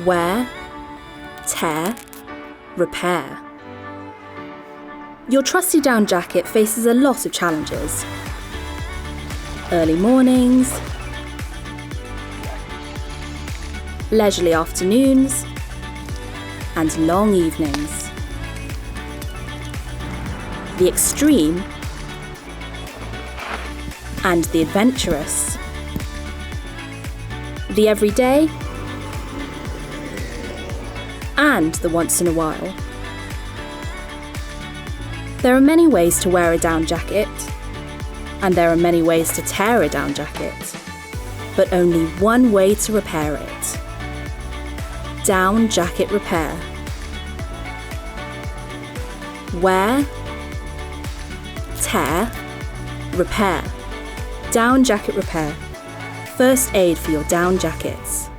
Wear, tear, repair. Your trusty down jacket faces a lot of challenges. Early mornings, leisurely afternoons, and long evenings. The extreme and the adventurous. The everyday and the once in a while. There are many ways to wear a down jacket, and there are many ways to tear a down jacket, but only one way to repair it. Down jacket repair. Wear, tear, repair. Down jacket repair. First aid for your down jackets.